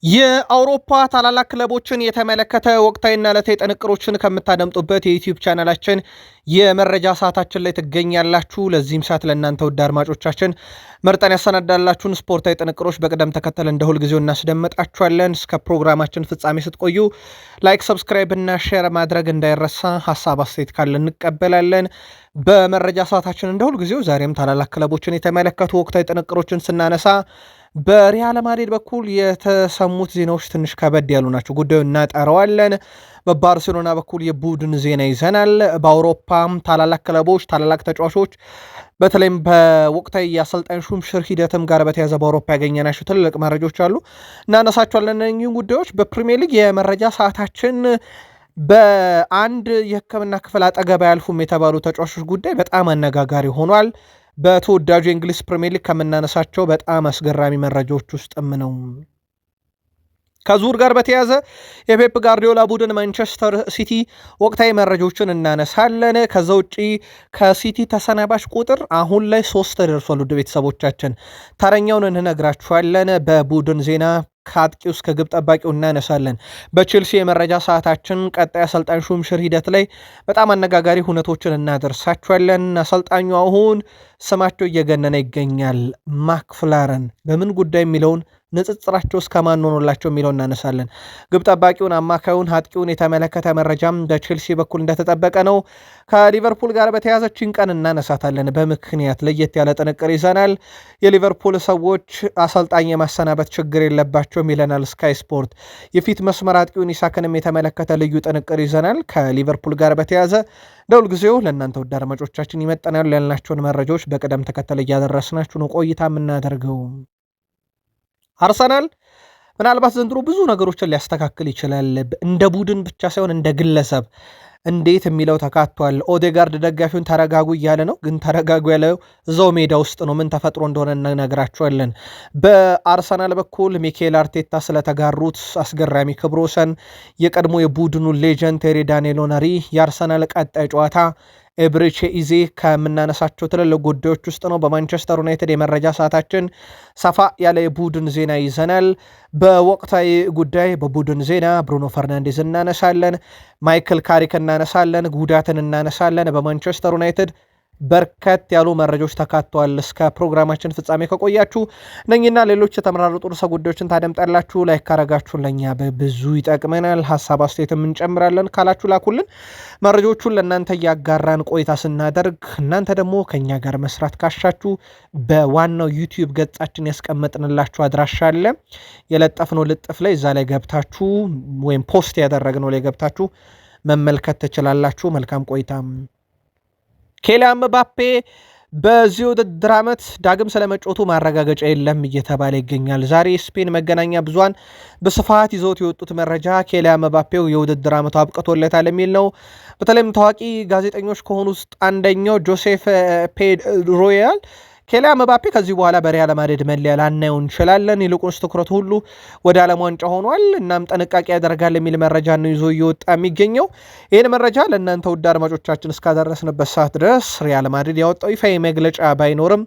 የአውሮፓ ታላላቅ ክለቦችን የተመለከተ ወቅታዊና ዕለታዊ ጥንቅሮችን ከምታደምጡበት የዩቲዩብ ቻናላችን የመረጃ ሰዓታችን ላይ ትገኛላችሁ። ለዚህም ሰዓት ለእናንተ ውድ አድማጮቻችን መርጠን ያሰናዳላችሁን ስፖርታዊ ጥንቅሮች በቅደም ተከተል እንደ ሁልጊዜው እናስደምጣችኋለን። እስከ ፕሮግራማችን ፍጻሜ ስትቆዩ ላይክ፣ ሰብስክራይብ እና ሼር ማድረግ እንዳይረሳ። ሀሳብ አስተያየት ካለ እንቀበላለን። በመረጃ ሰዓታችን እንደ ሁልጊዜው ዛሬም ታላላቅ ክለቦችን የተመለከቱ ወቅታዊ ጥንቅሮችን ስናነሳ በሪያል ማድሪድ በኩል የተሰሙት ዜናዎች ትንሽ ከበድ ያሉ ናቸው። ጉዳዩ እናጠረዋለን። በባርሴሎና በኩል የቡድን ዜና ይዘናል። በአውሮፓም ታላላቅ ክለቦች ታላላቅ ተጫዋቾች በተለይም በወቅታዊ የአሰልጣኝ ሹምሽር ሂደትም ጋር በተያዘ በአውሮፓ ያገኘናቸው ትልልቅ መረጃዎች አሉ፣ እናነሳቸዋለን። እነኚህን ጉዳዮች በፕሪሚየር ሊግ የመረጃ ሰዓታችን በአንድ የሕክምና ክፍል አጠገብ አያልፉም የተባሉ ተጫዋቾች ጉዳይ በጣም አነጋጋሪ ሆኗል። በተወዳጁ የእንግሊዝ ፕሪሚየር ሊግ ከምናነሳቸው በጣም አስገራሚ መረጃዎች ውስጥም ነው። ከዙር ጋር በተያዘ የፔፕ ጋርዲዮላ ቡድን ማንቸስተር ሲቲ ወቅታዊ መረጃዎችን እናነሳለን። ከዛ ውጪ ከሲቲ ተሰናባሽ ቁጥር አሁን ላይ 3 ደርሷል። ውድ ቤተሰቦቻችን ተረኛውን እንነግራችኋለን። በቡድን ዜና ከአጥቂው እስከ ግብ ጠባቂው እናነሳለን። በቼልሲ የመረጃ ሰዓታችን ቀጣይ አሰልጣኝ ሹምሽር ሂደት ላይ በጣም አነጋጋሪ ሁነቶችን እናደርሳችኋለን። አሰልጣኙ አሁን ስማቸው እየገነነ ይገኛል። ማክፍላረን በምን ጉዳይ የሚለውን ንጽጽራቸው እስከ ማን ሆኖላቸው የሚለው እናነሳለን። ግብ ጠባቂውን፣ አማካዩን፣ አጥቂውን የተመለከተ መረጃም በቼልሲ በኩል እንደተጠበቀ ነው። ከሊቨርፑል ጋር በተያዘችን ቀን እናነሳታለን። በምክንያት ለየት ያለ ጥንቅር ይዘናል። የሊቨርፑል ሰዎች አሰልጣኝ የማሰናበት ችግር የለባቸውም ይለናል ስካይ ስፖርት። የፊት መስመር አጥቂውን ኢሳክንም የተመለከተ ልዩ ጥንቅር ይዘናል። ከሊቨርፑል ጋር በተያዘ ደውል ጊዜው ለእናንተ ውድ አድማጮቻችን ይመጠናሉ ያልናቸውን መረጃዎች በቅደም ተከተል እያደረስናችሁ ነው ቆይታ የምናደርገው። አርሰናል ምናልባት ዘንድሮ ብዙ ነገሮችን ሊያስተካክል ይችላል። እንደ ቡድን ብቻ ሳይሆን እንደ ግለሰብ እንዴት የሚለው ተካቷል። ኦዴጋርድ ደጋፊውን ተረጋጉ እያለ ነው፣ ግን ተረጋጉ ያለው እዛው ሜዳ ውስጥ ነው። ምን ተፈጥሮ እንደሆነ እንነግራቸዋለን። በአርሰናል በኩል ሚኬል አርቴታ ስለተጋሩት አስገራሚ ክብረ ወሰን፣ የቀድሞ የቡድኑ ሌጀንድ ቴሪ ዳንኤል ኦነሪ፣ የአርሰናል ቀጣይ ጨዋታ ኤብሬቼ ኢዜ ከምናነሳቸው ትልልቅ ጉዳዮች ውስጥ ነው። በማንቸስተር ዩናይትድ የመረጃ ሰዓታችን ሰፋ ያለ የቡድን ዜና ይዘናል። በወቅታዊ ጉዳይ በቡድን ዜና ብሩኖ ፈርናንዴዝ እናነሳለን፣ ማይክል ካሪክ እናነሳለን፣ ጉዳትን እናነሳለን። በማንቸስተር ዩናይትድ በርከት ያሉ መረጃዎች ተካተዋል። እስከ ፕሮግራማችን ፍጻሜ ከቆያችሁ እነኝና ሌሎች የተመራረጡ ርዕሰ ጉዳዮችን ታደምጣላችሁ። ላይክ ካረጋችሁን ለእኛ በብዙ ይጠቅመናል። ሀሳብ አስተያየትም እንጨምራለን ካላችሁ ላኩልን። መረጃዎቹን ለእናንተ እያጋራን ቆይታ ስናደርግ እናንተ ደግሞ ከእኛ ጋር መስራት ካሻችሁ በዋናው ዩቲዩብ ገጻችን ያስቀመጥንላችሁ አድራሻ አለ። የለጠፍነው ልጥፍ ላይ እዛ ላይ ገብታችሁ ወይም ፖስት ያደረግነው ላይ ገብታችሁ መመልከት ትችላላችሁ። መልካም ቆይታ። ኬሊያን ምባፔ በዚህ ውድድር ዓመት ዳግም ስለመጫወቱ ማረጋገጫ የለም እየተባለ ይገኛል። ዛሬ የስፔን መገናኛ ብዙሃን በስፋት ይዘውት የወጡት መረጃ ኬሊያን ምባፔው የውድድር ዓመቱ አብቅቶለታል የሚል ነው። በተለይም ታዋቂ ጋዜጠኞች ከሆኑ ውስጥ አንደኛው ጆሴፍ ፔድሮያል ኬሊያን ምባፔ ከዚህ በኋላ በሪያል ማድሪድ መለያ ላናየው እንችላለን፣ ይልቁንስ ትኩረቱ ሁሉ ወደ ዓለም ዋንጫ ሆኗል፣ እናም ጥንቃቄ ያደርጋል የሚል መረጃ ነው ይዞ እየወጣ የሚገኘው። ይህን መረጃ ለእናንተ ውድ አድማጮቻችን እስካደረስንበት ሰዓት ድረስ ሪያል ማድሪድ ያወጣው ይፋ መግለጫ ባይኖርም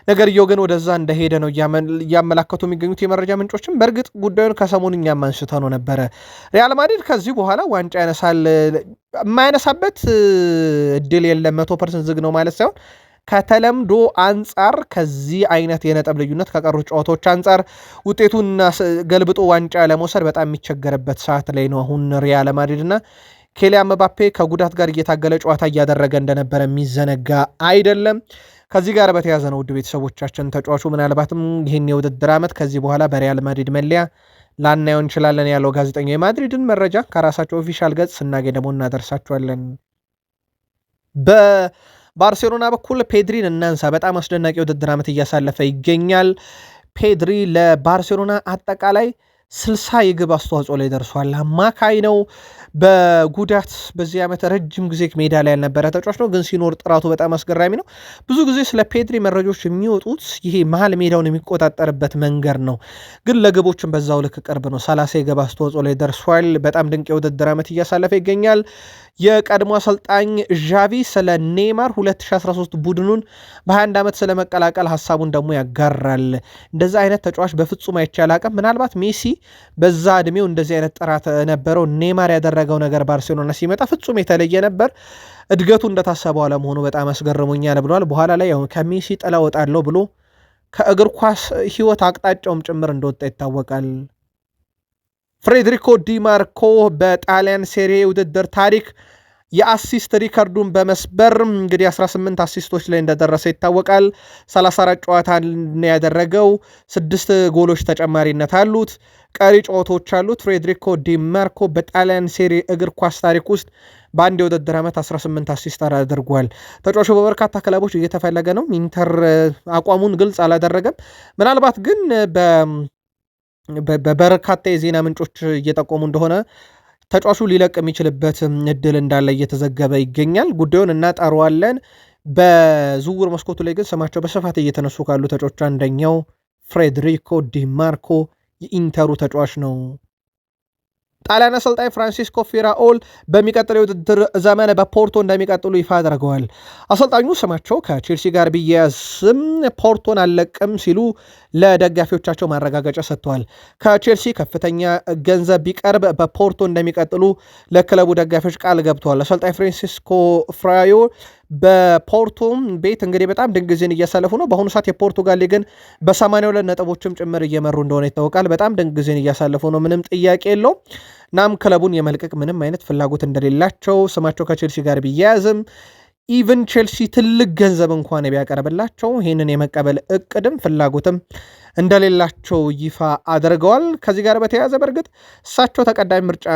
ነገርየው ግን ወደዛ እንደሄደ ነው እያመላከቱ የሚገኙት የመረጃ ምንጮችም። በእርግጥ ጉዳዩን ከሰሞኑ እኛም አንስተነው ነበረ። ሪያል ማድሪድ ከዚህ በኋላ ዋንጫ ያነሳል የማያነሳበት እድል የለም፣ 100% ዝግ ነው ማለት ሳይሆን ከተለምዶ አንጻር ከዚህ አይነት የነጥብ ልዩነት ከቀሩት ጨዋታዎች አንጻር ውጤቱን ገልብጦ ዋንጫ ለመውሰድ በጣም የሚቸገርበት ሰዓት ላይ ነው አሁን ሪያል ማድሪድ እና ኬሊያን ምባፔ ከጉዳት ጋር እየታገለ ጨዋታ እያደረገ እንደነበረ የሚዘነጋ አይደለም። ከዚህ ጋር በተያዘ ነው ውድ ቤተሰቦቻችን ተጫዋቹ ምናልባትም ይህን የውድድር ዓመት ከዚህ በኋላ በሪያል ማድሪድ መለያ ላናየው እንችላለን ያለው ጋዜጠኛ የማድሪድን መረጃ ከራሳቸው ኦፊሻል ገጽ ስናገኝ ደግሞ እናደርሳቸዋለን። ባርሴሎና በኩል ፔድሪን እናንሳ። በጣም አስደናቂ ውድድር ዓመት እያሳለፈ ይገኛል። ፔድሪ ለባርሴሎና አጠቃላይ 60 የግብ አስተዋጽኦ ላይ ደርሷል። አማካይ ነው። በጉዳት በዚህ ዓመት ረጅም ጊዜ ሜዳ ላይ ያልነበረ ተጫዋች ነው፣ ግን ሲኖር ጥራቱ በጣም አስገራሚ ነው። ብዙ ጊዜ ስለ ፔድሪ መረጃዎች የሚወጡት ይሄ መሀል ሜዳውን የሚቆጣጠርበት መንገድ ነው፣ ግን ለግቦችን በዛው ልክ ቅርብ ነው። 30 የግብ አስተዋጽኦ ላይ ደርሷል። በጣም ድንቅ የውድድር ዓመት እያሳለፈ ይገኛል። የቀድሞ አሰልጣኝ ዣቪ ስለ ኔይማር 2013 ቡድኑን በ21 ዓመት ስለመቀላቀል ሀሳቡን ደግሞ ያጋራል። እንደዛ አይነት ተጫዋች በፍጹም አይቻል አቅም ምናልባት ሜሲ በዛ እድሜው እንደዚህ አይነት ጥራት ነበረው። ኔይማር ያደረገው ነገር ባርሴሎና ሲመጣ ፍጹም የተለየ ነበር። እድገቱ እንደታሰበው አለመሆኑ በጣም አስገርሞኛል ብሏል። በኋላ ላይ ከሜሲ ጥላ ወጣለሁ ብሎ ከእግር ኳስ ህይወት አቅጣጫውም ጭምር እንደወጣ ይታወቃል። ፍሬድሪኮ ዲማርኮ በጣሊያን ሴሪ ውድድር ታሪክ የአሲስት ሪከርዱን በመስበር እንግዲህ 18 አሲስቶች ላይ እንደደረሰ ይታወቃል። 34 ጨዋታ ያደረገው 6 ጎሎች ተጨማሪነት አሉት። ቀሪ ጨዋታዎች አሉት። ፍሬድሪኮ ዲማርኮ በጣሊያን ሴሪ እግር ኳስ ታሪክ ውስጥ በአንድ የውድድር ዓመት 18 አሲስት አድርጓል። ተጫዋቹ በበርካታ ክለቦች እየተፈለገ ነው። ኢንተር አቋሙን ግልጽ አላደረገም። ምናልባት ግን በበርካታ የዜና ምንጮች እየጠቆሙ እንደሆነ ተጫዋቹ ሊለቅ የሚችልበት እድል እንዳለ እየተዘገበ ይገኛል። ጉዳዩን እናጣረዋለን። በዝውውር መስኮቱ ላይ ግን ስማቸው በስፋት እየተነሱ ካሉ ተጫዋቾች አንደኛው ፍሬድሪኮ ዲማርኮ የኢንተሩ ተጫዋች ነው። ጣሊያን አሰልጣኝ ፍራንሲስኮ ፊራኦል በሚቀጥለው የውድድር ዘመን በፖርቶ እንደሚቀጥሉ ይፋ አድርገዋል። አሰልጣኙ ስማቸው ከቼልሲ ጋር ቢያያዝም ፖርቶን አልለቅም ሲሉ ለደጋፊዎቻቸው ማረጋገጫ ሰጥተዋል። ከቼልሲ ከፍተኛ ገንዘብ ቢቀርብ በፖርቶ እንደሚቀጥሉ ለክለቡ ደጋፊዎች ቃል ገብተዋል። አሰልጣኝ ፍራንሲስኮ ፊራኦል በፖርቶ ቤት እንግዲህ በጣም ድንቅ ጊዜን እያሳለፉ ነው። በአሁኑ ሰዓት የፖርቱጋል ሊግን በ82 ነጥቦችም ጭምር እየመሩ እንደሆነ ይታወቃል። በጣም ድንቅ ጊዜን እያሳለፉ ነው፣ ምንም ጥያቄ የለው። ናም ክለቡን የመልቀቅ ምንም አይነት ፍላጎት እንደሌላቸው ስማቸው ከቼልሲ ጋር ቢያያዝም ኢቭን ቼልሲ ትልቅ ገንዘብ እንኳን ቢያቀርብላቸው ይህንን የመቀበል እቅድም ፍላጎትም እንደሌላቸው ይፋ አድርገዋል። ከዚህ ጋር በተያያዘ በእርግጥ እሳቸው ተቀዳሚ ምርጫ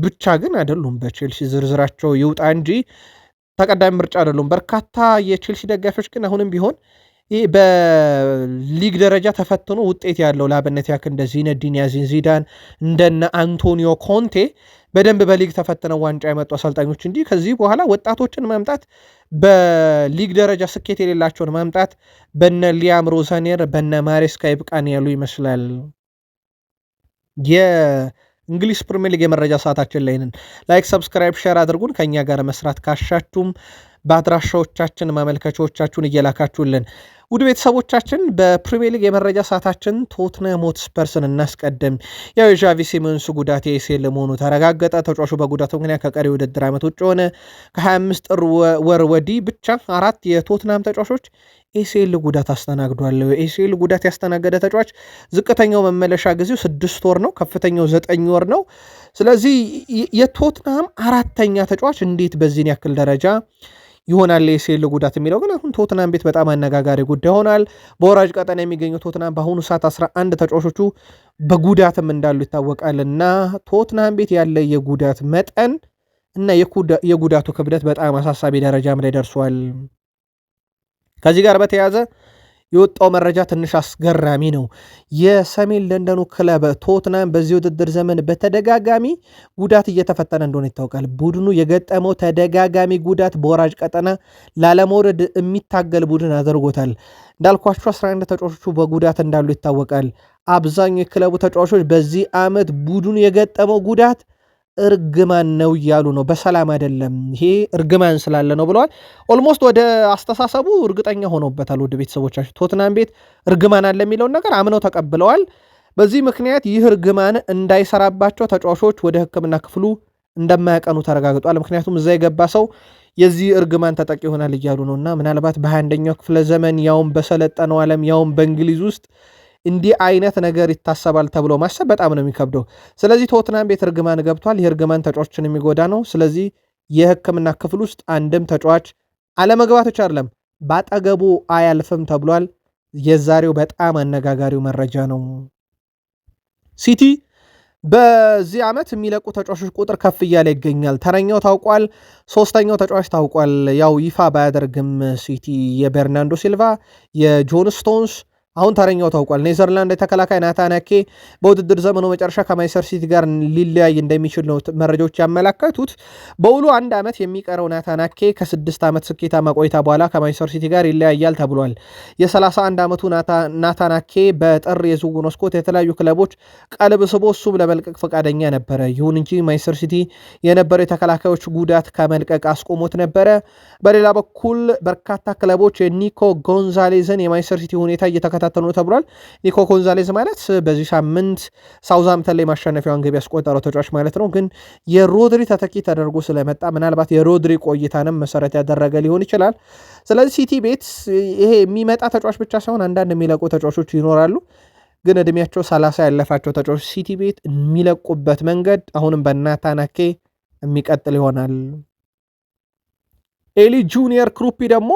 ብቻ ግን አይደሉም። በቼልሲ ዝርዝራቸው ይውጣ እንጂ ተቀዳሚ ምርጫ አይደሉም። በርካታ የቼልሲ ደጋፊዎች ግን አሁንም ቢሆን ይህ በሊግ ደረጃ ተፈትኖ ውጤት ያለው ለአብነት ያክል እንደ ዚነዲን ዚዳን እንደነ አንቶኒዮ ኮንቴ በደንብ በሊግ ተፈትነው ዋንጫ የመጡ አሰልጣኞች እንጂ ከዚህ በኋላ ወጣቶችን ማምጣት በሊግ ደረጃ ስኬት የሌላቸውን ማምጣት በነ ሊያም ሮዛኔር በነ ማሬስካ ይብቃን ያሉ ይመስላል። እንግሊዝ ፕሪሚየር ሊግ የመረጃ ሰዓታችን ላይ ነን። ላይክ፣ ሰብስክራይብ፣ ሼር አድርጉን። ከኛ ጋር መስራት ካሻችሁም በአድራሻዎቻችን ማመልከቻዎቻችሁን እየላካችሁልን ውድ ቤተሰቦቻችን በፕሪሚየር ሊግ የመረጃ ሰዓታችን ቶትንሃም ሆትስፐርስን እናስቀድም። ያው የዣቪ ሲሞንስ ጉዳት የኤሲኤል መሆኑ ተረጋገጠ። ተጫዋቹ በጉዳቱ ምክንያት ከቀሪ ውድድር ዓመት ውጭ ሆነ። ከ25 ጥር ወር ወዲህ ብቻ 4 የቶትንሃም ተጫዋቾች ኤሲኤል ጉዳት አስተናግዷል። ኤሲኤል ጉዳት ያስተናገደ ተጫዋች ዝቅተኛው መመለሻ ጊዜው 6 ወር ነው፣ ከፍተኛው 9 ወር ነው። ስለዚህ የቶትንሃም 4ተኛ ተጫዋች እንዴት በዚህን ያክል ደረጃ ይሆናል ኤሲኤል ጉዳት የሚለው ግን አሁን ቶትንሃም ቤት በጣም አነጋጋሪ ጉዳይ ሆኗል። በወራጅ ቀጠና የሚገኘው ቶትንሃም በአሁኑ ሰዓት 11 ተጫዋቾቹ በጉዳትም እንዳሉ ይታወቃል እና ቶትንሃም ቤት ያለ የጉዳት መጠን እና የጉዳቱ ክብደት በጣም አሳሳቢ ደረጃም ላይ ደርሷል። ከዚህ ጋር በተያያዘ የወጣው መረጃ ትንሽ አስገራሚ ነው። የሰሜን ለንደኑ ክለብ ቶትንሃም በዚህ ውድድር ዘመን በተደጋጋሚ ጉዳት እየተፈተነ እንደሆነ ይታወቃል። ቡድኑ የገጠመው ተደጋጋሚ ጉዳት በወራጅ ቀጠና ላለመውረድ የሚታገል ቡድን አድርጎታል። እንዳልኳቸው 11 ተጫዋቾቹ በጉዳት እንዳሉ ይታወቃል። አብዛኛው የክለቡ ተጫዋቾች በዚህ ዓመት ቡድኑ የገጠመው ጉዳት እርግማን ነው እያሉ ነው። በሰላም አይደለም፣ ይሄ እርግማን ስላለ ነው ብለዋል። ኦልሞስት ወደ አስተሳሰቡ እርግጠኛ ሆኖበታል። ወደ ቤተሰቦቻቸው ቶትንሃም ቤት እርግማን አለ የሚለውን ነገር አምነው ተቀብለዋል። በዚህ ምክንያት ይህ እርግማን እንዳይሰራባቸው ተጫዋቾች ወደ ሕክምና ክፍሉ እንደማያቀኑ ተረጋግጧል። ምክንያቱም እዛ የገባ ሰው የዚህ እርግማን ተጠቂ ይሆናል እያሉ ነው እና ምናልባት በ21ኛው ክፍለ ዘመን ያውም በሰለጠነው ዓለም ያውም በእንግሊዝ ውስጥ እንዲህ አይነት ነገር ይታሰባል ተብሎ ማሰብ በጣም ነው የሚከብደው። ስለዚህ ቶትንሃም ቤት እርግማን ገብቷል። ይህ እርግማን ተጫዋቾችን የሚጎዳ ነው። ስለዚህ የሕክምና ክፍል ውስጥ አንድም ተጫዋች አለመግባቶች አይደለም ባጠገቡ አያልፍም ተብሏል። የዛሬው በጣም አነጋጋሪው መረጃ ነው። ሲቲ በዚህ ዓመት የሚለቁ ተጫዋቾች ቁጥር ከፍ እያለ ይገኛል። ተረኛው ታውቋል። 3ኛው ተጫዋች ታውቋል። ያው ይፋ ባያደርግም ሲቲ የበርናንዶ ሲልቫ፣ የጆን ስቶንስ አሁን ተረኛው ታውቋል። ኔዘርላንድ የተከላካይ ናታን አኬ በውድድር ዘመኑ መጨረሻ ከማንቸስተር ሲቲ ጋር ሊለያይ እንደሚችል ነው መረጃዎች ያመላከቱት። በውሉ 1 ዓመት የሚቀረው ናታን አኬ ከ6 ዓመት ስኬታማ ቆይታ በኋላ ከማንቸስተር ሲቲ ጋር ይለያያል ተብሏል። የ31 ዓመቱ ናታን አኬ በጥር የዝውውር መስኮት የተለያዩ ክለቦች ቀልብ ስቦ እሱም ለመልቀቅ ፈቃደኛ ነበረ። ይሁን እንጂ ማንቸስተር ሲቲ የነበረው የተከላካዮች ጉዳት ከመልቀቅ አስቆሞት ነበረ። በሌላ በኩል በርካታ ክለቦች የኒኮ ጎንዛሌዝን የማንቸስተር ሲቲ ሁኔታ እየተከታተሉ እየተፈታተኑ ተብሏል። ኒኮ ጎንዛሌዝ ማለት በዚህ ሳምንት ሳውዛምተን ላይ ማሸነፊያውን ግብ ያስቆጠረው ተጫዋች ማለት ነው። ግን የሮድሪ ተተኪ ተደርጎ ስለመጣ ምናልባት የሮድሪ ቆይታንም መሰረት ያደረገ ሊሆን ይችላል። ስለዚህ ሲቲ ቤት ይሄ የሚመጣ ተጫዋች ብቻ ሳይሆን አንዳንድ የሚለቁ ተጫዋቾች ይኖራሉ። ግን እድሜያቸው 30 ያለፋቸው ተጫዋች ሲቲ ቤት የሚለቁበት መንገድ አሁንም በናታን አኬ የሚቀጥል ይሆናል። ኤሊ ጁኒየር ክሩፒ ደግሞ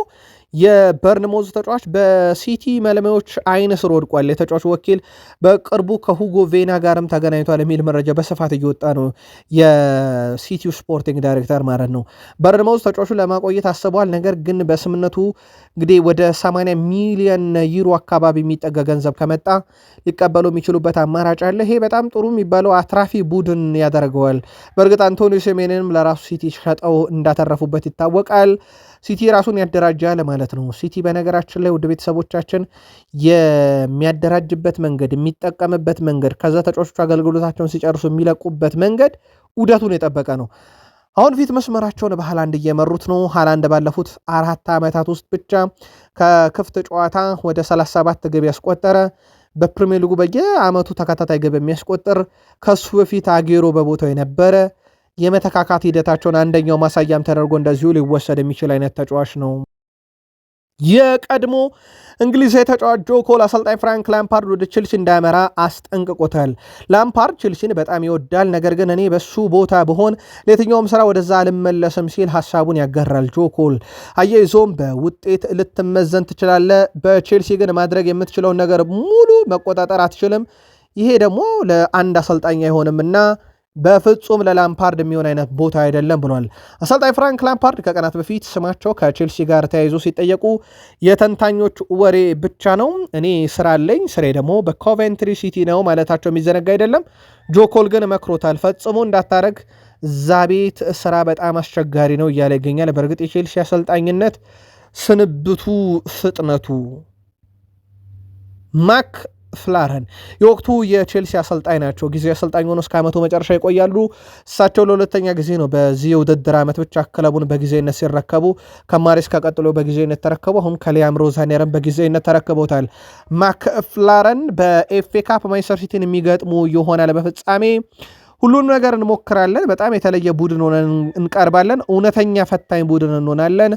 የበርንሞዝ ተጫዋች በሲቲ መልማዮች አይን ስር ወድቋል። የተጫዋች ወኪል በቅርቡ ከሁጎ ቬና ጋርም ተገናኝቷል የሚል መረጃ በስፋት እየወጣ ነው። የሲቲው ስፖርቲንግ ዳይሬክተር ማለት ነው። በርንሞዝ ተጫዋቹ ለማቆየት አስበዋል። ነገር ግን በስምነቱ እንግዲህ ወደ 80 ሚሊዮን ዩሮ አካባቢ የሚጠጋ ገንዘብ ከመጣ ሊቀበሉ የሚችሉበት አማራጭ አለ። ይሄ በጣም ጥሩ የሚባለው አትራፊ ቡድን ያደርገዋል። በእርግጥ አንቶኒዮ ሴሜንንም ለራሱ ሲቲ ሸጠው እንዳተረፉበት ይታወቃል። ሲቲ ራሱን ያደራጃል ማለት ነው። ሲቲ በነገራችን ላይ ውድ ቤተሰቦቻችን የሚያደራጅበት መንገድ፣ የሚጠቀምበት መንገድ፣ ከዛ ተጫዋቾቹ አገልግሎታቸውን ሲጨርሱ የሚለቁበት መንገድ ውደቱን የጠበቀ ነው። አሁን ፊት መስመራቸውን በሃላንድ እየመሩት ነው። ሃላንድ ባለፉት 4 ዓመታት ውስጥ ብቻ ከክፍት ጨዋታ ወደ 37 ግብ ያስቆጠረ፣ በፕሪሚየር ሊጉ በየዓመቱ ተከታታይ ግብ የሚያስቆጥር፣ ከሱ በፊት አጌሮ በቦታው የነበረ የመተካካት ሂደታቸውን አንደኛው ማሳያም ተደርጎ እንደዚሁ ሊወሰድ የሚችል አይነት ተጫዋች ነው። የቀድሞ እንግሊዛዊ ተጫዋች ጆ ኮል አሰልጣኝ ፍራንክ ላምፓርድ ወደ ቼልሲ እንዳያመራ አስጠንቅቆታል። ላምፓርድ ቼልሲን በጣም ይወዳል፣ ነገር ግን እኔ በሱ ቦታ ብሆን ለየትኛውም ስራ ወደዛ አልመለስም ሲል ሀሳቡን ያጋራል ጆ ኮል። አያይዞም በውጤት ልትመዘን ትችላለህ፣ በቼልሲ ግን ማድረግ የምትችለውን ነገር ሙሉ መቆጣጠር አትችልም። ይሄ ደግሞ ለአንድ አሰልጣኝ አይሆንምና በፍጹም ለላምፓርድ የሚሆን አይነት ቦታ አይደለም ብሏል። አሰልጣኝ ፍራንክ ላምፓርድ ከቀናት በፊት ስማቸው ከቼልሲ ጋር ተያይዞ ሲጠየቁ የተንታኞች ወሬ ብቻ ነው፣ እኔ ስራ አለኝ፣ ስሬ ደግሞ በኮቬንትሪ ሲቲ ነው ማለታቸው የሚዘነጋ አይደለም። ጆኮል ግን መክሮታል፣ ፈጽሞ እንዳታረግ፣ እዛ ቤት ስራ በጣም አስቸጋሪ ነው እያለ ይገኛል። በእርግጥ የቼልሲ አሰልጣኝነት ስንብቱ ፍጥነቱ ማክ ፍላረን የወቅቱ የቼልሲ አሰልጣኝ ናቸው። ጊዜ አሰልጣኝ ሆኖ እስከ ዓመቱ መጨረሻ ይቆያሉ። እሳቸው ለሁለተኛ ጊዜ ነው በዚህ የውድድር ዓመት ብቻ ክለቡን በጊዜነት ሲረከቡ። ከማሬስካ ቀጥሎ በጊዜነት ተረከቡ። አሁን ከሊያም ሮዛኔረን በጊዜነት ተረክበውታል። ማክ ፍላረን በኤፍኤ ካፕ ማንቸስተር ሲቲን የሚገጥሙ ይሆናል በፍጻሜ። ሁሉን ነገር እንሞክራለን፣ በጣም የተለየ ቡድን ሆነን እንቀርባለን፣ እውነተኛ ፈታኝ ቡድን እንሆናለን።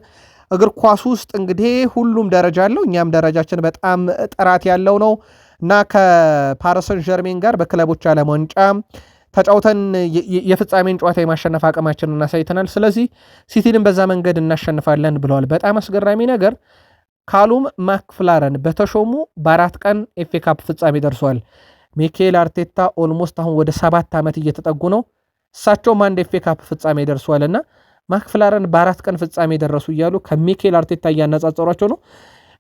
እግር ኳስ ውስጥ እንግዲህ ሁሉም ደረጃ አለው፣ እኛም ደረጃችን በጣም ጥራት ያለው ነው እና ከፓሪሰን ጀርሜን ጋር በክለቦች ዓለም ዋንጫ ተጫውተን የፍጻሜን ጨዋታ የማሸነፍ አቅማችንን አሳይተናል። ስለዚህ ሲቲንም በዛ መንገድ እናሸንፋለን ብለዋል። በጣም አስገራሚ ነገር ካሉም ማክፍላረን በተሾሙ በ4 ቀን ኤፍኤ ካፕ ፍጻሜ ደርሷል። ሚኬል አርቴታ ኦልሞስት አሁን ወደ 7 ዓመት እየተጠጉ ነው። እሳቸውም አንድ ኤፍኤ ካፕ ፍጻሜ ደርሷል እና ማክፍላረን በ4 ቀን ፍጻሜ ደረሱ እያሉ ከሚኬል አርቴታ እያነጻጸሯቸው ነው።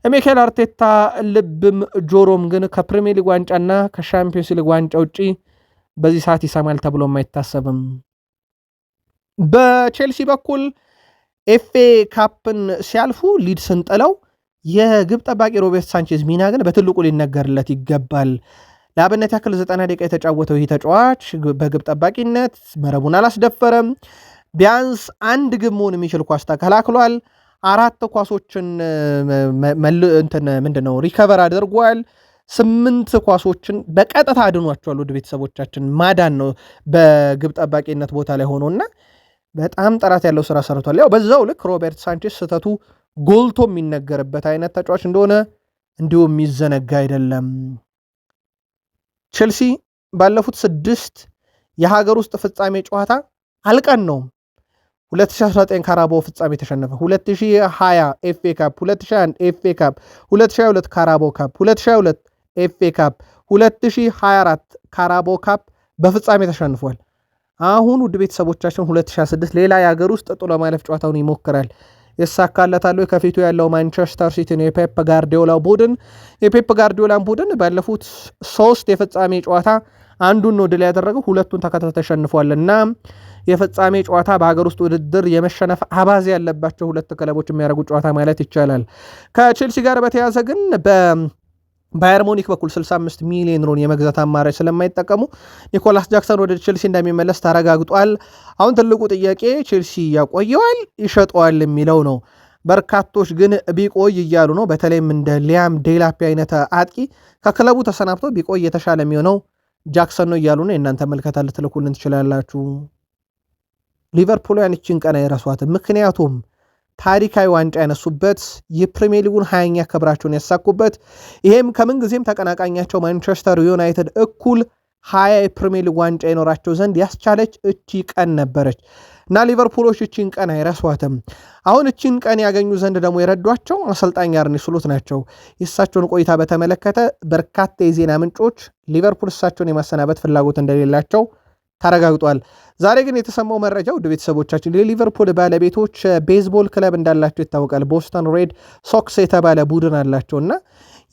ሚኬል አርቴታ ልብም ጆሮም ግን ከፕሪሚየር ሊግ ዋንጫና ከሻምፒዮንስ ሊግ ዋንጫ ውጪ በዚህ ሰዓት ይሰማል ተብሎም አይታሰብም። በቼልሲ በኩል ኤፍኤ ካፕን ሲያልፉ ሊድስን ጥለው የግብ ጠባቂ ሮቤርት ሳንቼዝ ሚና ግን በትልቁ ሊነገርለት ይገባል። ለአብነት ያክል 90 ደቂቃ የተጫወተው ይህ ተጫዋች በግብ ጠባቂነት መረቡን አላስደፈረም። ቢያንስ አንድ ግብ መሆን የሚችል ኳስ ተከላክሏል። 4 ኳሶችን ምንድነው ሪከቨር አድርጓል። 8 ኳሶችን በቀጥታ አድኗቸዋል። ወደ ቤተሰቦቻችን ማዳን ነው በግብ ጠባቂነት ቦታ ላይ ሆኖና በጣም ጥራት ያለው ስራ ሰርቷል። ያው በዛው ልክ ሮቤርት ሳንቼዝ ስህተቱ ጎልቶ የሚነገርበት አይነት ተጫዋች እንደሆነ እንዲሁ የሚዘነጋ አይደለም። ቼልሲ ባለፉት 6 የሀገር ውስጥ ፍጻሜ ጨዋታ አልቀነውም። 2019 ካራባኦ ፍጻሜ ተሸነፈ። 2020 ኤፍኤ ካፕ፣ 2021 ኤፍኤ ካፕ፣ 2022 ካራባኦ ካፕ፣ 2022 ኤፍኤ ካፕ፣ 2024 ካራባኦ ካፕ በፍጻሜ ተሸንፏል። አሁን ውድ ቤተሰቦቻችን 2026 ሌላ የሀገር ውስጥ ጥሎ ማለፍ ጨዋታውን ይሞክራል። ይሳካለታል። ከፊቱ ያለው ማንቸስተር ሲቲ ነው፣ የፔፕ ጋርዲዮላ ቡድን። የፔፕ ጋርዲዮላ ቡድን ባለፉት 3 የፍጻሜ ጨዋታ አንዱን ነው ድል ያደረገው፣ 2ቱን ተከታታይ ተሸንፏልና የፍጻሜ ጨዋታ በሀገር ውስጥ ውድድር የመሸነፍ አባዜ ያለባቸው 2 ክለቦች የሚያደርጉት ጨዋታ ማለት ይቻላል። ከቼልሲ ጋር በተያያዘ ግን ባየር ሙኒክ በኩል 65 ሚሊዮን ዩሮ የመግዛት አማራጭ ስለማይጠቀሙ ኒኮላስ ጃክሰን ወደ ቼልሲ እንደሚመለስ ተረጋግጧል። አሁን ትልቁ ጥያቄ ቼልሲ ያቆየዋል ይሸጠዋል የሚለው ነው። በርካቶች ግን ቢቆይ እያሉ ነው። በተለይም እንደ ሊያም ዴላፕ አይነት አጥቂ ከክለቡ ተሰናብቶ ቢቆይ የተሻለ የሚሆነው ጃክሰን ነው እያሉ ነው። የእናንተ መልከታ ልትልኩልን ትችላላችሁ። ሊቨርፑልያን ይችን ቀን አይረሷትም። ምክንያቱም ታሪካዊ ዋንጫ ያነሱበት የፕሪሚየር ሊጉን 20ኛ ክብራቸውን ያሳኩበት፣ ይሄም ከምን ጊዜም ተቀናቃኛቸው ማንቸስተር ዩናይትድ እኩል 20 የፕሪሚየር ሊግ ዋንጫ ይኖራቸው ዘንድ ያስቻለች እቺ ቀን ነበረች እና ሊቨርፑሎች እቺን ቀን አይረሷትም። አሁን እቺን ቀን ያገኙ ዘንድ ደግሞ የረዷቸው አሰልጣኝ አርኔ ስሎት ናቸው። የእሳቸውን ቆይታ በተመለከተ በርካታ የዜና ምንጮች ሊቨርፑል እሳቸውን የማሰናበት ፍላጎት እንደሌላቸው ተረጋግጧል። ዛሬ ግን የተሰማው መረጃ ውድ ቤተሰቦቻችን የሊቨርፑል ባለቤቶች ቤዝቦል ክለብ እንዳላቸው ይታወቃል። ቦስተን ሬድ ሶክስ የተባለ ቡድን አላቸው እና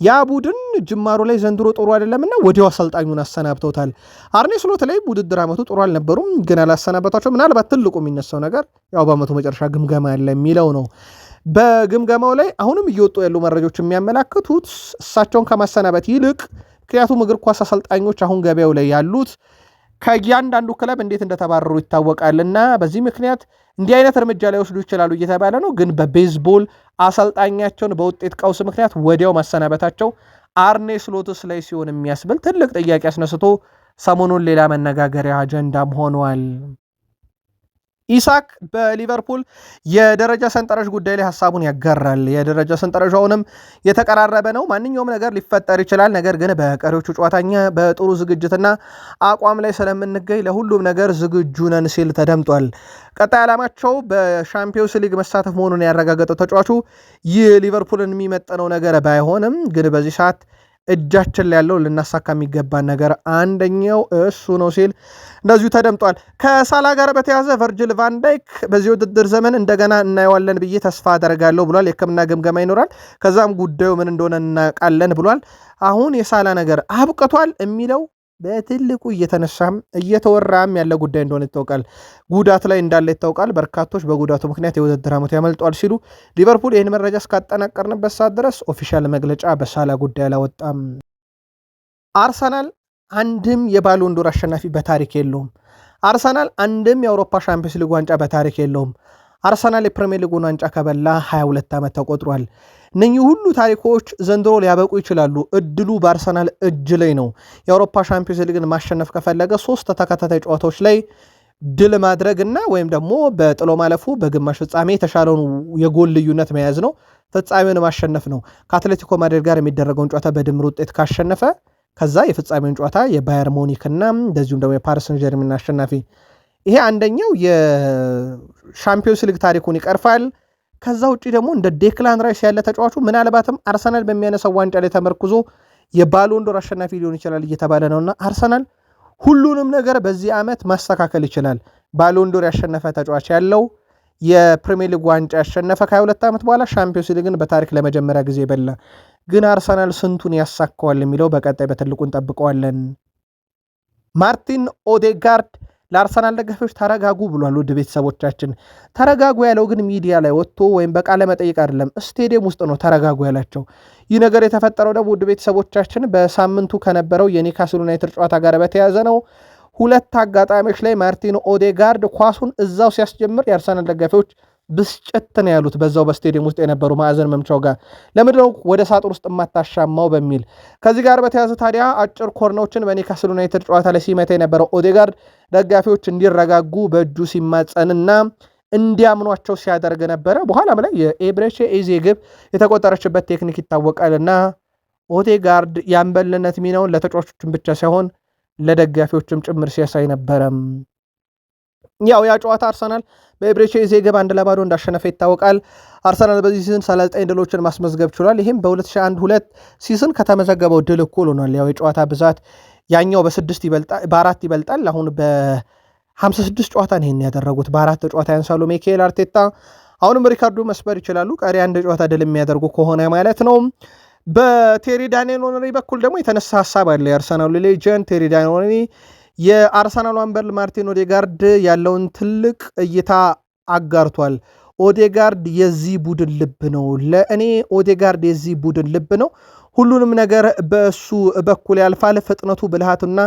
ያ ቡድን ጅማሮ ላይ ዘንድሮ ጥሩ አይደለምና ወዲያው አሰልጣኙን አሰናብተውታል። አርኔ ስሎት ላይ ውድድር ዓመቱ ጥሩ አልነበሩም፣ ግን አላሰናበቷቸው። ምናልባት ትልቁ የሚነሳው ነገር ያው በዓመቱ መጨረሻ ግምገማ ያለ የሚለው ነው። በግምገማው ላይ አሁንም እየወጡ ያሉ መረጃዎች የሚያመላክቱት እሳቸውን ከማሰናበት ይልቅ ምክንያቱም እግር ኳስ አሰልጣኞች አሁን ገበያው ላይ ያሉት ከእያንዳንዱ ክለብ እንዴት እንደተባረሩ ይታወቃልና በዚህ ምክንያት እንዲህ አይነት እርምጃ ላይ ወስዱ ይችላሉ እየተባለ ነው። ግን በቤዝቦል አሰልጣኛቸውን በውጤት ቀውስ ምክንያት ወዲያው ማሰናበታቸው አርኔ ስሎትስ ላይ ሲሆን የሚያስብል ትልቅ ጥያቄ አስነስቶ ሰሞኑን ሌላ መነጋገሪያ አጀንዳም ሆኗል። ኢሳክ በሊቨርፑል የደረጃ ሰንጠረዥ ጉዳይ ላይ ሐሳቡን ያጋራል። የደረጃ ሰንጠረዣውንም የተቀራረበ ነው፣ ማንኛውም ነገር ሊፈጠር ይችላል፣ ነገር ግን በቀሪዎቹ ጨዋታኛ በጥሩ ዝግጅትና አቋም ላይ ስለምንገኝ ለሁሉም ነገር ዝግጁ ነን ሲል ተደምጧል። ቀጣይ ዓላማቸው በሻምፒዮንስ ሊግ መሳተፍ መሆኑን ያረጋገጠው ተጫዋቹ ይህ ሊቨርፑልን የሚመጥነው ነገር ባይሆንም ግን በዚህ ሰዓት እጃችን ላይ ያለው ልናሳካ የሚገባን ነገር አንደኛው እሱ ነው ሲል እንደዚሁ ተደምጧል። ከሳላ ጋር በተያዘ ቨርጅል ቫንዳይክ በዚህ ውድድር ዘመን እንደገና እናየዋለን ብዬ ተስፋ አደርጋለሁ ብሏል። የሕክምና ግምገማ ይኖራል፣ ከዛም ጉዳዩ ምን እንደሆነ እናውቃለን ብሏል። አሁን የሳላ ነገር አብቅቷል የሚለው በትልቁ እየተነሳም እየተወራም ያለ ጉዳይ እንደሆነ ይታወቃል። ጉዳት ላይ እንዳለ ይታወቃል። በርካቶች በጉዳቱ ምክንያት የውድድር ዓመቱ ያመልጧል ሲሉ ሊቨርፑል ይህን መረጃ እስካጠናቀርንበት ሰዓት ድረስ ኦፊሻል መግለጫ በሳላ ጉዳይ አላወጣም። አርሰናል አንድም የባሎንዶር አሸናፊ በታሪክ የለውም። አርሰናል አንድም የአውሮፓ ሻምፒዮንስ ሊግ ዋንጫ በታሪክ የለውም። አርሰናል የፕሪሚየር ሊጉን ዋንጫ ከበላ 22 ዓመት ተቆጥሯል። እነኚህ ሁሉ ታሪኮች ዘንድሮ ሊያበቁ ይችላሉ። እድሉ በአርሰናል እጅ ላይ ነው። የአውሮፓ ሻምፒዮንስ ሊግን ማሸነፍ ከፈለገ 3 ተከታታይ ጨዋታዎች ላይ ድል ማድረግና ወይም ደግሞ በጥሎ ማለፉ በግማሽ ፍጻሜ የተሻለውን የጎል ልዩነት መያዝ ነው። ፍጻሜውን ማሸነፍ ነው። ከአትሌቲኮ ማድሪድ ጋር የሚደረገውን ጨዋታ በድምር ውጤት ካሸነፈ ከዛ የፍጻሜውን ጨዋታ የባየር ሙኒክና እንደዚሁም ደግሞ የፓሪስ ሰን ዠርሜን አሸናፊ፣ ይሄ አንደኛው የሻምፒዮንስ ሊግ ታሪኩን ይቀርፋል። ከዛ ውጪ ደግሞ እንደ ዴክላን ራይስ ያለ ተጫዋቹ ምናልባትም አርሰናል በሚያነሳው ዋንጫ ላይ ተመርኩዞ የባሎንዶር አሸናፊ ሊሆን ይችላል እየተባለ ነውና አርሰናል ሁሉንም ነገር በዚህ ዓመት ማስተካከል ይችላል። ባሎንዶር ያሸነፈ ተጫዋች ያለው የፕሪሚየር ሊግ ዋንጫ ያሸነፈ ከ22 ዓመት በኋላ ሻምፒዮንስ ሊግን በታሪክ ለመጀመሪያ ጊዜ በላ። ግን አርሰናል ስንቱን ያሳካዋል የሚለው በቀጣይ በትልቁ እንጠብቀዋለን። ማርቲን ኦዴጋርድ ለአርሰናል ደጋፊዎች ተረጋጉ ብሏል። ውድ ቤተሰቦቻችን ተረጋጉ ያለው ግን ሚዲያ ላይ ወጥቶ ወይም በቃለ መጠይቅ አይደለም፣ ስቴዲየም ውስጥ ነው ተረጋጉ ያላቸው። ይህ ነገር የተፈጠረው ደግሞ ውድ ቤተሰቦቻችን በሳምንቱ ከነበረው የኒውካስል ዩናይትድ ጨዋታ ጋር በተያያዘ ነው። 2 አጋጣሚዎች ላይ ማርቲን ኦዴጋርድ ኳሱን እዛው ሲያስጀምር የአርሰናል ደጋፊዎች ብስጭት ነው ያሉት። በዛው በስቴዲየም ውስጥ የነበሩ ማዕዘን መምቻው ጋር ለምንድነው ወደ ሳጥን ውስጥ የማታሻማው በሚል ከዚህ ጋር በተያያዘ ታዲያ አጭር ኮርናዎችን በኒውካስል ዩናይትድ ጨዋታ ላይ ሲመታ የነበረው ኦዴጋርድ ደጋፊዎች እንዲረጋጉ በእጁ ሲማጸንና እንዲያምኗቸው ሲያደርግ ነበረ። በኋላም ላይ የኤብሬቼ ኤዜ ግብ የተቆጠረችበት ቴክኒክ ይታወቃልና ኦዴጋርድ የአምበልነት ሚናውን ለተጫዋቾችም ብቻ ሳይሆን ለደጋፊዎችም ጭምር ሲያሳይ ነበረ። ያው ያ ጨዋታ አርሰናል በኤብሬቼ ኤዜ ግብ 1-0 እንዳሸነፈ ይታወቃል። አርሰናል በዚህ ሲዝን 39 ድሎችን ማስመዝገብ ችሏል። ይህም በ2001-2 ሲዝን ከተመዘገበው ድል እኩል ሆኗል። ያው የጨዋታ ብዛት ያኛው በ4 ይበልጣል። አሁን በ56 ጨዋታ ነው ይሄን ያደረጉት፣ በ4 ጨዋታ ያንሳሉ ሚካኤል አርቴታ። አሁንም ሪካርዱ መስበር ይችላሉ ቀሪ አንድ ጨዋታ ድል የሚያደርጉ ከሆነ ማለት ነው። በቴሪ ዳንኤል ኦነሪ በኩል ደግሞ የተነሳ ሐሳብ አለ። የአርሰናሉ ሌጀንድ ቴሪ ዳንኤል ኦነሪ የአርሰናሉ አምበል ማርቲን ኦዴጋርድ ያለውን ትልቅ እይታ አጋርቷል። ኦዴጋርድ የዚህ ቡድን ልብ ነው። ለእኔ ኦዴጋርድ የዚህ ቡድን ልብ ነው። ሁሉንም ነገር በእሱ በኩል ያልፋል። ፍጥነቱ፣ ብልሃቱና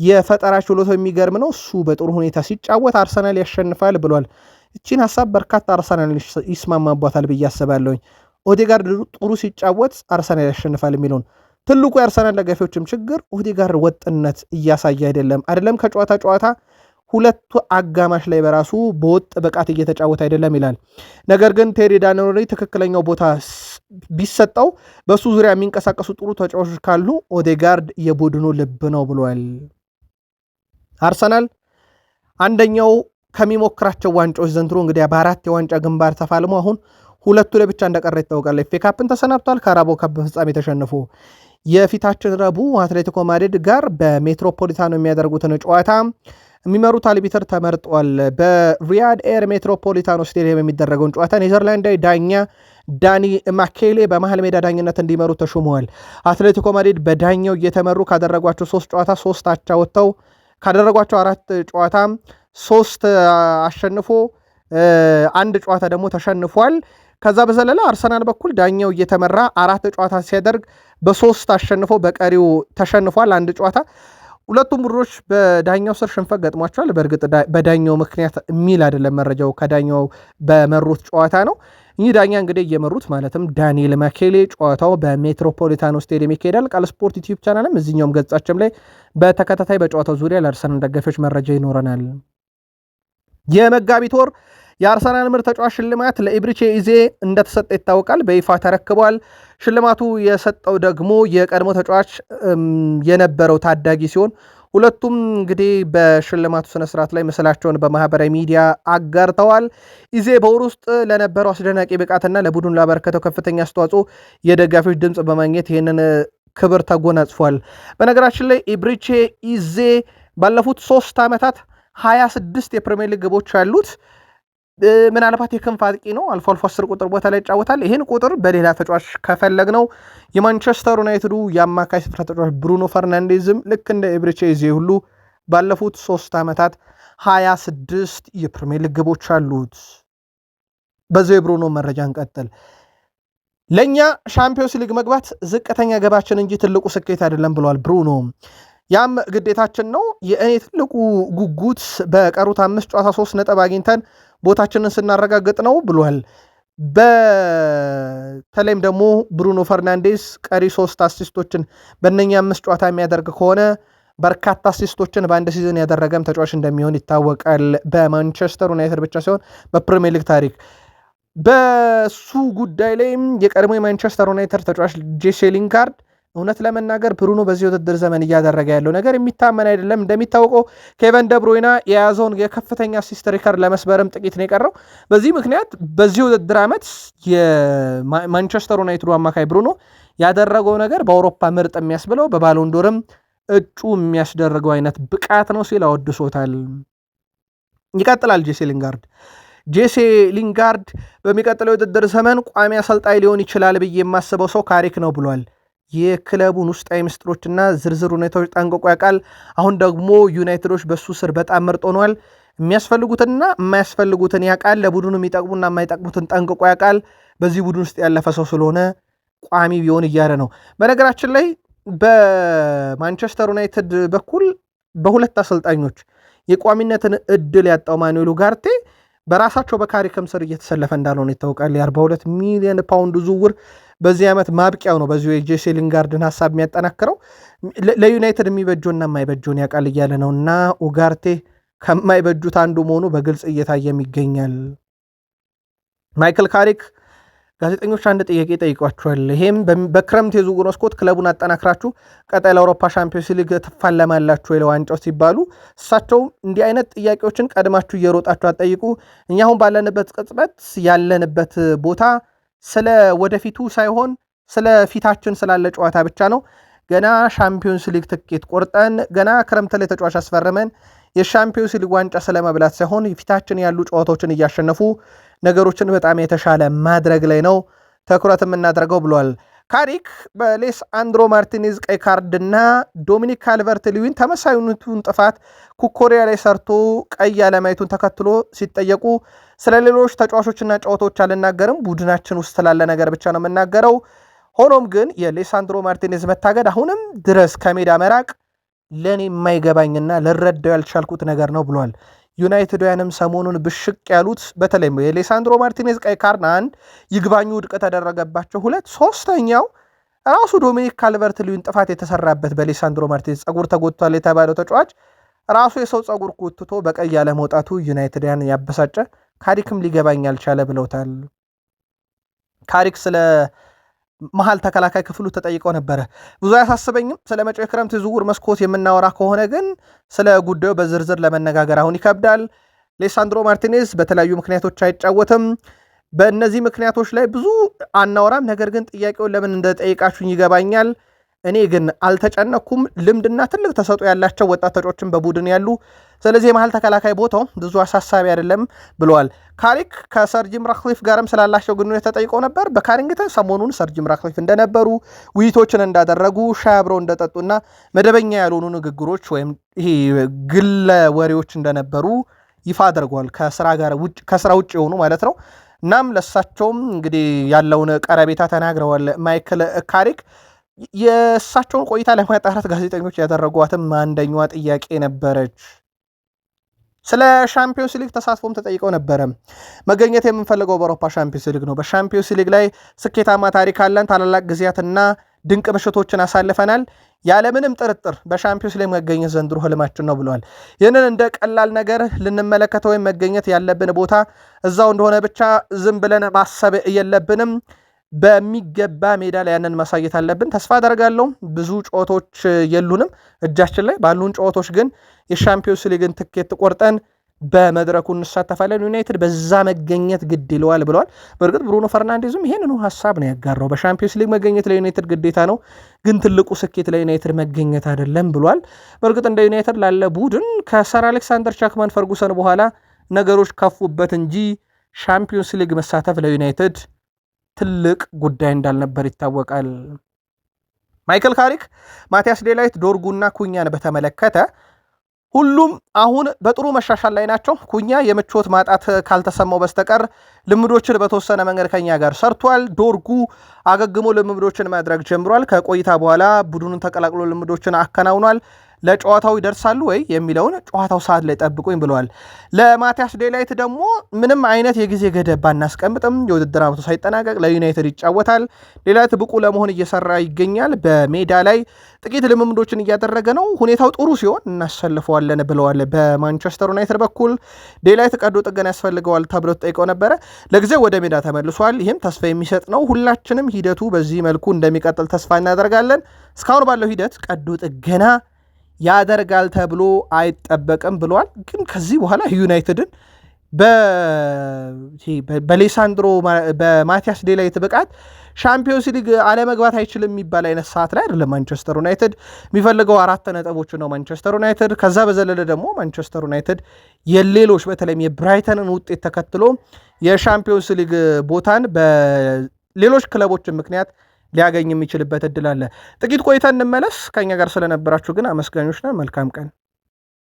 የፈጠራ ችሎታው የሚገርም ነው። እሱ በጥሩ ሁኔታ ሲጫወት አርሰናል ያሸንፋል ብሏል። እቺን ሐሳብ በርካታ አርሰናል ይስማማባታል ብዬ አስባለሁኝ። ኦዴጋርድ ጥሩ ሲጫወት አርሰናል ያሸንፋል የሚለውን ትልቁ የአርሰናል ደጋፊዎችም ችግር ኦዴጋርድ ወጥነት እያሳየ አይደለም ከጨዋታ ጨዋታ ሁለቱ አጋማሽ ላይ በራሱ በወጥ ብቃት እየተጫወተ አይደለም ይላል። ነገር ግን ቴሪ ዳንሎኒ ትክክለኛው ቦታ ቢሰጠው በሱ ዙሪያ የሚንቀሳቀሱ ጥሩ ተጫዋቾች ካሉ ኦዴጋርድ የቡድኑ ልብ ነው ብሏል። አርሰናል አንደኛው ከሚሞክራቸው ዋንጫዎች ዘንድሮ እንግዲህ በአራት የዋንጫ ግንባር ተፋልሞ አሁን ሁለቱ ላይ ብቻ እንደቀረ ይታወቃል። ኤፍ ኤ ካፕን ተሰናብቷል። ካራቦ ካፕ በፍጻሜ ተሸንፎ የፊታችን ረቡዕ አትሌቲኮ ማድሪድ ጋር በሜትሮፖሊታኖ የሚያደርጉትን ጨዋታ የሚመሩት አልቢተር ተመርጧል። በሪያድ ኤር ሜትሮፖሊታኖ ስቴዲየም የሚደረገውን ጨዋታ ኔዘርላንዳዊ ዳኛ ዳኒ ማኬሌ በመሃል ሜዳ ዳኝነት እንዲመሩ ተሹመዋል። አትሌቲኮ ማድሪድ በዳኛው እየተመሩ ካደረጓቸው 3 ጨዋታ 3 አቻ ወጥተው ካደረጓቸው 4 ጨዋታ 3 አሸንፎ 1 ጨዋታ ደግሞ ተሸንፏል። ከዛ በዘለለ አርሰናል በኩል ዳኛው እየተመራ 4 ጨዋታ ሲያደርግ በ3 አሸንፎ በቀሪው ተሸንፏል 1 ጨዋታ። ሁለቱም ቡድኖች በዳኛው ስር ሽንፈት ገጥሟቸዋል። በእርግጥ በዳኛው ምክንያት የሚል አይደለም መረጃው፣ ከዳኛው በመሩት ጨዋታ ነው። እኚህ ዳኛ እንግዲህ እየመሩት ማለትም ዳንኤል ማኬሌ ጨዋታው በሜትሮፖሊታኖ ስቴዲየም ይካሄዳል። ቃል ስፖርት ዩቲዩብ ቻናልም እዚኛውም ገጻችን ላይ በተከታታይ በጨዋታው ዙሪያ ለአርሰናል ደጋፊዎች መረጃ ይኖረናል። የመጋቢት ወር የአርሰናል ምርጥ ተጫዋች ሽልማት ለኢብሪቼ ኢዜ እንደተሰጠ ይታወቃል። በይፋ ተረክቧል። ሽልማቱ የሰጠው ደግሞ የቀድሞ ተጫዋች የነበረው ታዳጊ ሲሆን ሁለቱም እንግዲህ በሽልማቱ ስነስርዓት ላይ ምስላቸውን በማህበራዊ ሚዲያ አጋርተዋል። ኢዜ በወር ውስጥ ለነበረው አስደናቂ ብቃትና ለቡድኑ ላበረከተው ከፍተኛ አስተዋጽኦ የደጋፊዎች ድምፅ በማግኘት ይህንን ክብር ተጎናጽፏል። በነገራችን ላይ ኢብሪቼ ኢዜ ባለፉት 3 ዓመታት 26 የፕሪሚየር ሊግ ግቦች ያሉት ምናልባት የክንፍ አጥቂ ነው። አልፎ አልፎ 10 ቁጥር ቦታ ላይ ይጫወታል። ይህን ቁጥር በሌላ ተጫዋች ከፈለግ ነው የማንቸስተር ዩናይትዱ የአማካይ ስፍራ ተጫዋች ብሩኖ ፈርናንዴዝም ልክ እንደ ኢብሪቼ ኢዜ ሁሉ ባለፉት 3 ዓመታት 26 የፕሪሚየር ሊግ ግቦች አሉት። በዚህ የብሩኖ መረጃ እንቀጥል። ለእኛ ሻምፒዮንስ ሊግ መግባት ዝቅተኛ ገባችን እንጂ ትልቁ ስኬት አይደለም ብለዋል ብሩኖ። ያም ግዴታችን ነው። የእኔ ትልቁ ጉጉት በቀሩት 5 ጨዋታ 3 ነጥብ አግኝተን ቦታችንን ስናረጋግጥ ነው ብሏል። በተለይም ደግሞ ብሩኖ ፈርናንዴስ ቀሪ 3 አሲስቶችን በእነኛ 5 ጨዋታ የሚያደርግ ከሆነ በርካታ አሲስቶችን በአንድ ሲዝን ያደረገም ተጫዋች እንደሚሆን ይታወቃል። በማንቸስተር ዩናይትድ ብቻ ሲሆን በፕሪሚየር ሊግ ታሪክ። በሱ ጉዳይ ላይም የቀድሞ የማንቸስተር ዩናይትድ ተጫዋች ጄሴ ሊንጋርድ እውነት ለመናገር ብሩኖ በዚህ ውድድር ዘመን እያደረገ ያለው ነገር የሚታመን አይደለም። እንደሚታወቀው ኬቨን ደብሮይና የያዘውን የከፍተኛ አሲስት ሪከርድ ለመስበርም ጥቂት ነው የቀረው። በዚህ ምክንያት በዚህ ውድድር ዓመት የማንቸስተር ዩናይትዱ አማካይ ብሩኖ ያደረገው ነገር በአውሮፓ ምርጥ የሚያስብለው በባሎንዶርም እጩ የሚያስደርገው አይነት ብቃት ነው ሲል አወድሶታል። ይቀጥላል ጄሴ ሊንጋርድ በሚቀጥለው የውድድር ዘመን ቋሚ አሰልጣኝ ሊሆን ይችላል ብዬ የማስበው ሰው ካሪክ ነው ብሏል። የክለቡን ውስጣዊ ምስጢሮችና ዝርዝር ሁኔታዎች ጠንቅቆ ያውቃል። አሁን ደግሞ ዩናይትዶች በሱ ስር በጣም ምርጥ ሆኗል። የሚያስፈልጉትንና የማያስፈልጉትን ያውቃል። ለቡድኑ የሚጠቅሙና የማይጠቅሙትን ጠንቅቆ ያውቃል። በዚህ ቡድን ውስጥ ያለፈ ሰው ስለሆነ ቋሚ ቢሆን እያለ ነው። በነገራችን ላይ በማንቸስተር ዩናይትድ በኩል በሁለት አሰልጣኞች የቋሚነትን እድል ያጣው ማኑኤል ኡጋርቴ በራሳቸው በካሪክም ስር እየተሰለፈ እንዳልሆነ ይታወቃል። የ42 ሚሊዮን ፓውንድ ዝውውር በዚህ ዓመት ማብቂያው ነው። በዚሁ የጄሴ ሊንጋርድን ሀሳብ የሚያጠናክረው ለዩናይትድ የሚበጆና የማይበጆን ያውቃል እያለ ነው እና ኡጋርቴ ከማይበጁት አንዱ መሆኑ በግልጽ እየታየም ይገኛል። ማይክል ካሪክ ጋዜጠኞች አንድ ጥያቄ ጠይቋቸዋል። ይሄም በክረምት የዝውውር መስኮት ክለቡን አጠናክራችሁ ቀጣይ ለአውሮፓ ሻምፒዮንስ ሊግ ትፋለማላችሁ ወይ ለዋንጫው ሲባሉ እሳቸው እንዲህ አይነት ጥያቄዎችን ቀድማችሁ እየሮጣችሁ አትጠይቁ፣ እኛ አሁን ባለንበት ቅጽበት ያለንበት ቦታ ስለ ወደፊቱ ሳይሆን ስለ ፊታችን ስላለ ጨዋታ ብቻ ነው። ገና ሻምፒዮንስ ሊግ ትኬት ቆርጠን ገና ክረምት ላይ ተጫዋች አስፈርመን የሻምፒዮንስ ሊግ ዋንጫ ስለመብላት ሳይሆን ፊታችን ያሉ ጨዋታዎችን እያሸነፉ ነገሮችን በጣም የተሻለ ማድረግ ላይ ነው ትኩረት የምናደርገው ብሏል። ካሪክ በሌስ አንድሮ ማርቲኔዝ ቀይ ካርድና ዶሚኒክ ካልቨርት ሊዊን ተመሳዩነቱን ጥፋት ኩኮሪያ ላይ ሰርቶ ቀይ ያለማየቱን ተከትሎ ሲጠየቁ ስለ ሌሎች ተጫዋቾችና ጨዋታዎች አልናገርም፣ ቡድናችን ውስጥ ስላለ ነገር ብቻ ነው የምናገረው። ሆኖም ግን የሌሳንድሮ ማርቲኔዝ መታገድ አሁንም ድረስ ከሜዳ መራቅ ለእኔ የማይገባኝና ልረዳው ያልቻልኩት ነገር ነው ብሏል። ዩናይትዳውያንም ሰሞኑን ብሽቅ ያሉት በተለይም የሌሳንድሮ ማርቲኔዝ ቀይ ካርድ አንድ ይግባኙ ውድቅ ተደረገባቸው፣ ሁለት ሶስተኛው ራሱ ዶሚኒክ ካልቨርት ሊዩን ጥፋት የተሰራበት በሌሳንድሮ ማርቲኔዝ ጸጉር ተጎድቷል የተባለው ተጫዋች ራሱ የሰው ጸጉር ጎትቶ በቀይ ያለ መውጣቱ ዩናይትድያን ያበሳጨ፣ ካሪክም ሊገባኝ አልቻለ ብለውታል። ካሪክ ስለ መሃል ተከላካይ ክፍሉ ተጠይቀው ነበረ። ብዙ አያሳስበኝም፣ ስለ መጪው የክረምት ዝውውር መስኮት የምናወራ ከሆነ ግን ስለ ጉዳዩ በዝርዝር ለመነጋገር አሁን ይከብዳል። ሌሳንድሮ ማርቲኔዝ በተለያዩ ምክንያቶች አይጫወትም። በእነዚህ ምክንያቶች ላይ ብዙ አናወራም፣ ነገር ግን ጥያቄውን ለምን እንደጠይቃችሁኝ ይገባኛል። እኔ ግን አልተጨነኩም። ልምድና ትልቅ ተሰጥኦ ያላቸው ወጣት ተጫዋቾችን በቡድን ያሉ፣ ስለዚህ የመሃል ተከላካይ ቦታው ብዙ አሳሳቢ አይደለም ብለዋል። ካሪክ ከሰር ጂም ራትክሊፍ ጋርም ስላላቸው ግንኙነት ተጠይቀው ነበር። በካሪንግተን ሰሞኑን ሰር ጂም ራትክሊፍ እንደነበሩ፣ ውይይቶችን እንዳደረጉ፣ ሻይ አብረው እንደጠጡና መደበኛ ያልሆኑ ንግግሮች ወይም ይሄ ግለ ወሬዎች እንደነበሩ ይፋ አድርገዋል። ከስራ ውጭ የሆኑ ማለት ነው። እናም ለእሳቸውም እንግዲህ ያለውን ቀረቤታ ተናግረዋል። ማይክል ካሪክ የእሳቸውን ቆይታ ለማጣራት ጋዜጠኞች ያደረጓትም አንደኛዋ ጥያቄ ነበረች። ስለ ሻምፒዮንስ ሊግ ተሳትፎም ተጠይቀው ነበረ። መገኘት የምንፈልገው በአውሮፓ ሻምፒዮንስ ሊግ ነው። በሻምፒዮንስ ሊግ ላይ ስኬታማ ታሪክ አለን። ታላላቅ ጊዜያትና ድንቅ ምሽቶችን አሳልፈናል። ያለምንም ጥርጥር በሻምፒዮንስ ሊግ መገኘት ዘንድሮ ህልማችን ነው ብለዋል። ይህንን እንደ ቀላል ነገር ልንመለከተው ወይም መገኘት ያለብን ቦታ እዛው እንደሆነ ብቻ ዝም ብለን ማሰብ የለብንም። በሚገባ ሜዳ ላይ ያንን ማሳየት አለብን። ተስፋ አደርጋለሁ። ብዙ ጨዋታዎች የሉንም እጃችን ላይ ባሉን ጨዋታዎች ግን የሻምፒዮንስ ሊግን ትኬት ቆርጠን በመድረኩ እንሳተፋለን። ዩናይትድ በዛ መገኘት ግድ ይለዋል ብለዋል። በእርግጥ ብሩኖ ፈርናንዴዝም ይሄንኑ ሀሳብ ነው ያጋራው። በሻምፒዮንስ ሊግ መገኘት ለዩናይትድ ግዴታ ነው፣ ግን ትልቁ ስኬት ለዩናይትድ መገኘት አይደለም ብሏል። በእርግጥ እንደ ዩናይትድ ላለ ቡድን ከሰር አሌክሳንደር ቻክማን ፈርጉሰን በኋላ ነገሮች ከፉበት እንጂ ሻምፒዮንስ ሊግ መሳተፍ ለዩናይትድ ትልቅ ጉዳይ እንዳልነበር ይታወቃል። ማይክል ካሪክ ማቲያስ ዴላይት፣ ዶርጉና ኩኛን በተመለከተ ሁሉም አሁን በጥሩ መሻሻል ላይ ናቸው። ኩኛ የምቾት ማጣት ካልተሰማው በስተቀር ልምዶችን በተወሰነ መንገድ ከኛ ጋር ሰርቷል። ዶርጉ አገግሞ ልምዶችን ማድረግ ጀምሯል። ከቆይታ በኋላ ቡድኑን ተቀላቅሎ ልምዶችን አከናውኗል። ለጨዋታው ይደርሳሉ ወይ የሚለውን ጨዋታው ሰዓት ላይ ጠብቁኝ ብለዋል። ለማቲያስ ዴላይት ደግሞ ምንም አይነት የጊዜ ገደብ ባናስቀምጥም የውድድር ዓመቱ ሳይጠናቀቅ ለዩናይትድ ይጫወታል። ዴላይት ብቁ ለመሆን እየሰራ ይገኛል። በሜዳ ላይ ጥቂት ልምምዶችን እያደረገ ነው። ሁኔታው ጥሩ ሲሆን እናሰልፈዋለን ብለዋል። በማንቸስተር ዩናይትድ በኩል ዴላይት ቀዶ ጥገና ያስፈልገዋል ተብሎ ተጠይቀው ነበረ። ለጊዜው ወደ ሜዳ ተመልሷል። ይህም ተስፋ የሚሰጥ ነው። ሁላችንም ሂደቱ በዚህ መልኩ እንደሚቀጥል ተስፋ እናደርጋለን። እስካሁን ባለው ሂደት ቀዶ ጥገና ያደርጋል ተብሎ አይጠበቅም ብለዋል። ግን ከዚህ በኋላ ዩናይትድን በሌሳንድሮ በማቲያስ ዴላይት ብቃት ሻምፒዮንስ ሊግ አለመግባት አይችልም የሚባል አይነት ሰዓት ላይ አይደለም። ማንቸስተር ዩናይትድ የሚፈልገው 4 ነጥቦች ነው። ማንቸስተር ዩናይትድ ከዛ በዘለለ ደግሞ ማንቸስተር ዩናይትድ የሌሎች በተለይም የብራይተንን ውጤት ተከትሎ የሻምፒዮንስ ሊግ ቦታን በሌሎች ክለቦችን ምክንያት ሊያገኝ የሚችልበት እድል አለ። ጥቂት ቆይታ እንመለስ። ከኛ ጋር ስለነበራችሁ ግን አመስጋኞች ነን። መልካም ቀን